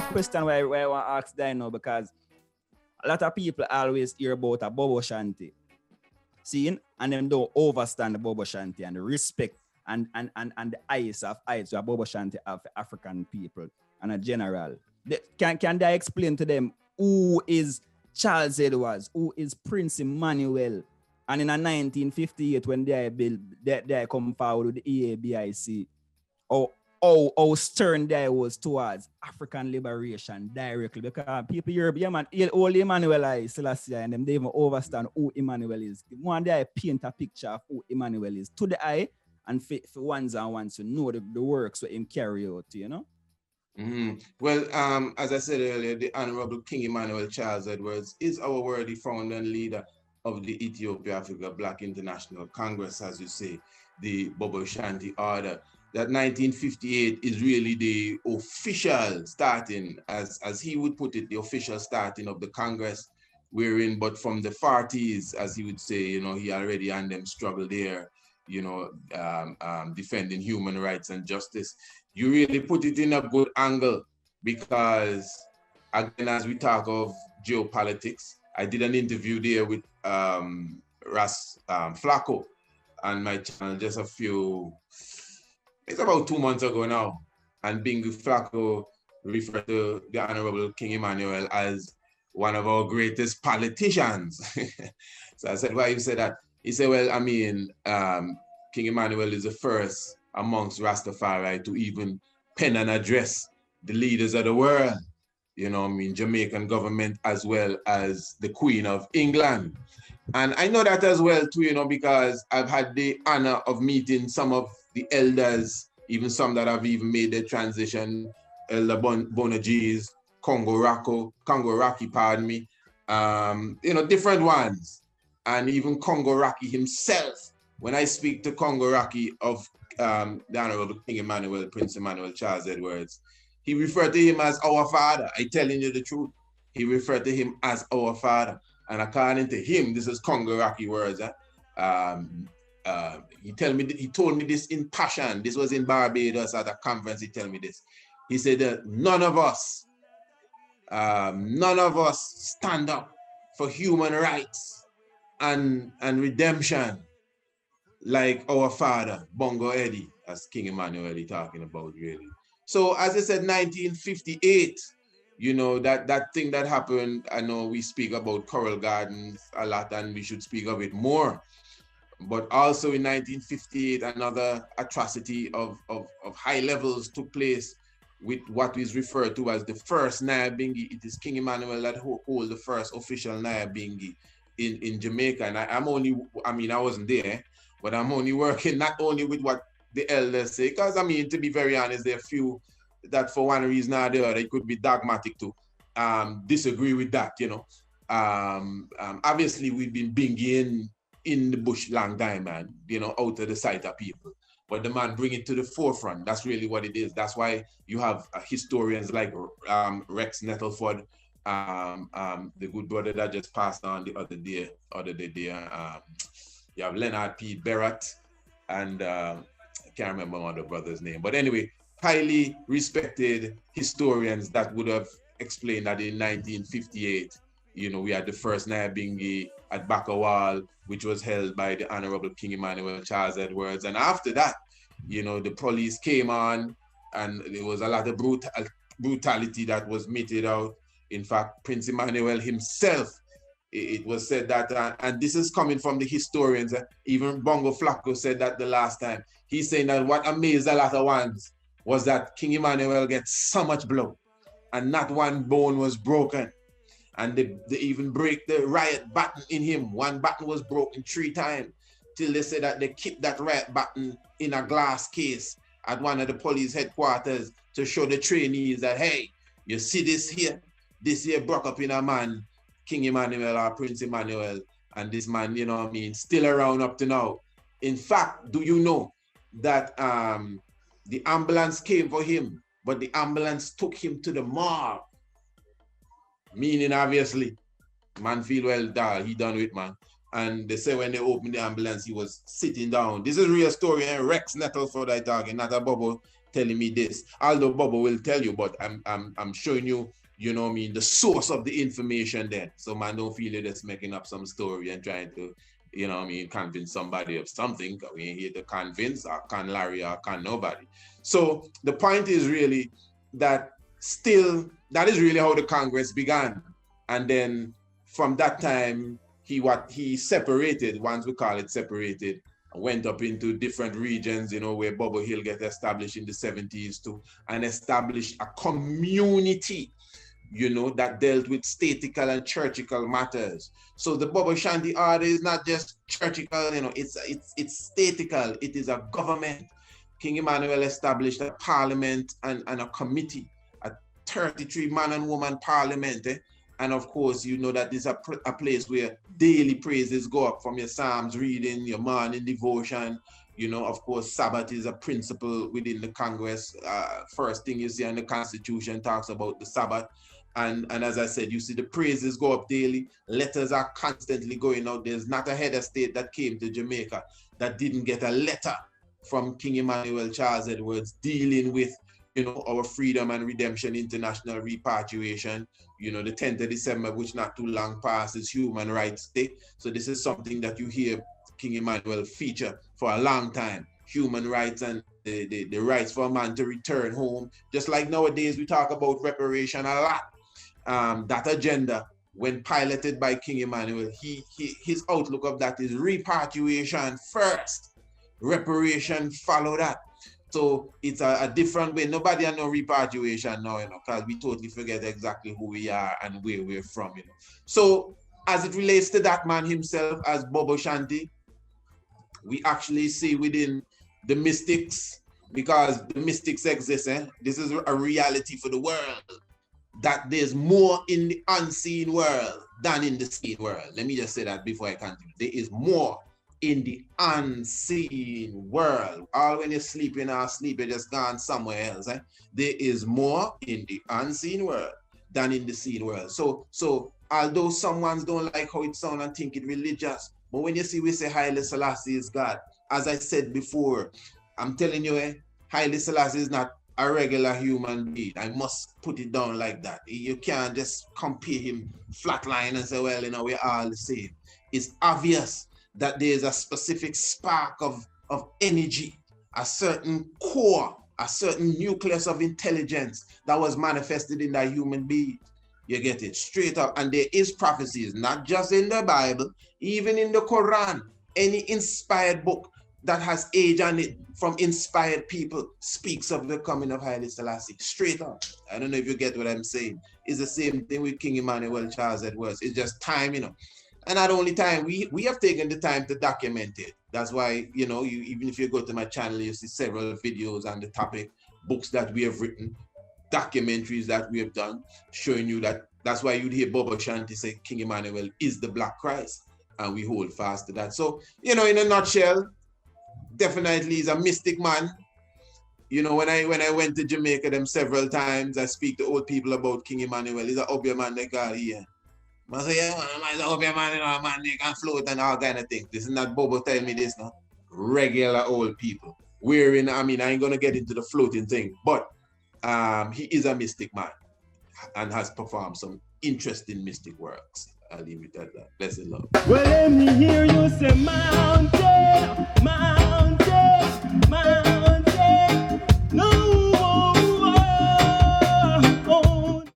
a question where I want to ask Dino, because a lot of people always hear about a Bobo Ashanti. Seeing, and them don't overstand the Bobo Ashanti and the respect and the eyes to Bobo Ashanti of African people and a general. Can they explain to them who is Charles Edwards, who is Prince Emmanuel? And in 1958, when they come forward with the EABIC, how stern they was towards African liberation directly, because people Europe, yeah man, all Emmanuel is Selassie, and them they even understand who Emmanuel is. One day I paint a picture of who Emmanuel is to the eye, and for ones and ones to know the works what him carry out, you know. Mm-hmm. Well, as I said earlier, the Honorable King Emmanuel Charles Edwards is our worthy founder and leader of the Ethiopia Africa Black International Congress, as you say, the Bobo Ashanti Order. That 1958 is really the official starting, as he would put it, the official starting of the Congress. But from the 40s, as he would say, you know, he already and them struggle there, you know, defending human rights and justice. You really put it in a good angle, because again, as we talk of geopolitics, I did an interview there with Flacco on my channel it's about 2 months ago now. And Bingu Flacco referred to the Honorable King Emmanuel as one of our greatest politicians. So I said, why you say that? He said, well, I mean, King Emmanuel is the first amongst Rastafari to even pen and address the leaders of the world, you know, I mean, Jamaican government as well as the Queen of England. And I know that as well too, you know, because I've had the honor of meeting some of the elders, even some that have even made the transition, Elder Bonagees, Congo Rocky, pardon me, you know, different ones. And even Congo Rocky himself, when I speak to Congo Rocky of the Honorable King Emmanuel, Prince Emmanuel Charles Edwards, he referred to him as our father. I telling you the truth. He referred to him as our father. And according to him, this is Congo Rocky words. He told me this in passion. This was in Barbados at a conference. He told me this. He said that none of us stand up for human rights and redemption like our father, Bongo Eddie, as King Emmanuel is talking about, really. So as I said, 1958, you know, that thing that happened, I know we speak about Coral Gardens a lot and we should speak of it more. But also in 1958, another atrocity of high levels took place with what is referred to as the first Nyabingi. It is King Emmanuel that hold the first official Nyabingi in Jamaica. And I wasn't there, but I'm only working not only with what the elders say, because I mean, to be very honest, there are few that for one reason or the other, it could be dogmatic to disagree with that, you know. Obviously, we've been binging in the bush long time, man, you know, out of the sight of people. But the man bring it to the forefront. That's really what it is. That's why you have historians like Rex Nettleford, the good brother that just passed on the other day. You have Leonard P. Barrett, and I can't remember one of the brother's name. But anyway, highly respected historians that would have explained that in 1958, you know, we had the first Nyabingi at Bakawal, which was held by the Honorable King Emmanuel Charles Edwards. And after that, you know, the police came on and there was a lot of brutality that was meted out. In fact, Prince Emmanuel himself, it was said that, and this is coming from the historians, even Bongo Flacco said that the last time. He's saying that what amazed a lot of ones was that King Emmanuel gets so much blood and not one bone was broken. And they even break the riot button in him. One button was broken 3 times till they said that they keep that riot button in a glass case at one of the police headquarters to show the trainees that, hey, you see this here broke up in a man, King Emmanuel or Prince Emmanuel, and this man, you know what I mean, still around up to now. In fact, do you know that the ambulance came for him, but the ambulance took him to the morgue? Meaning, obviously, man feel well, dog, he done with, man. And they say when they opened the ambulance, he was sitting down. This is a real story, and Rex Nettleford I talking, not a Bobo telling me this. Although Bobo will tell you, but I'm showing you, you know what I mean, the source of the information then. So man, don't feel you're just making up some story and trying to, you know what I mean, convince somebody of something. We ain't here to convince or con Larry or con nobody. So the point is really that still, that is really how the Congress began. And then from that time, he separated, once we call it separated, went up into different regions, you know, where Bobo Hill get established in the 70s too, and established a community, you know, that dealt with statical and churchical matters. So the Bobo Ashanti order is not just churchical, you know, it's statical. It is a government. King Emmanuel established a parliament and a committee, a 33 man and woman parliament. And of course, you know that this is a place where daily praises go up from your Psalms reading, your morning devotion. You know, of course, Sabbath is a principle within the Congress. First thing you see in the Constitution talks about the Sabbath. And as I said, you see the praises go up daily. Letters are constantly going out. There's not a head of state that came to Jamaica that didn't get a letter from King Emmanuel Charles Edwards dealing with, you know, our Freedom and Redemption International Repatriation, you know, the 10th of December, which not too long past, is Human Rights Day. So this is something that you hear King Emmanuel feature for a long time. Human rights and the rights for a man to return home. Just like nowadays we talk about reparation a lot. That agenda, when piloted by King Emmanuel, his outlook of that is repatriation first, reparation follow that. So it's a different way. Nobody has no repatriation now, you know, because we totally forget exactly who we are and where we're from, you know. So as it relates to that man himself as Bobo Ashanti, we actually see within the mystics, because the mystics exist, this is a reality for the world, that there's more in the unseen world than in the seen world. Let me just say that before I continue. There is more in the unseen world. All when you're sleeping or asleep, you're just gone somewhere else. There is more in the unseen world than in the seen world. So although some ones don't like how it sounds and think it religious, but when you see we say Haile Selassie is God, as I said before, I'm telling you, Haile Selassie is not a regular human being. I must put it down like that. You can't just compare him flatline and say, well, you know, we're all the same. It's obvious that there's a specific spark of energy, a certain core, a certain nucleus of intelligence that was manifested in that human being. You get it straight up. And there is prophecies, not just in the Bible, even in the Quran. Any inspired book that has age on it from inspired people speaks of the coming of Haile Selassie. Straight up. I don't know if you get what I'm saying. It's the same thing with King Emmanuel Charles Edwards. It's just time, you know. And not only time, we have taken the time to document it. That's why, you know, even if you go to my channel, you see several videos on the topic, books that we have written, documentaries that we have done, showing you that. That's why you'd hear Bobo Ashanti say King Emmanuel is the Black Christ, and we hold fast to that. So, you know, in a nutshell, definitely he's a mystic man. You know, when I went to Jamaica them several times, I speak to old people about King Emmanuel. He's an obvious man they got here. I say, yeah, man, he's an obvious man, you know, man, they can float and all kind of things. This is not Bobo telling me this, no. Regular old people. I ain't gonna get into the floating thing, but he is a mystic man and has performed some interesting mystic works. I'll leave it at that. Blessed love. Well, let me hear you say, man.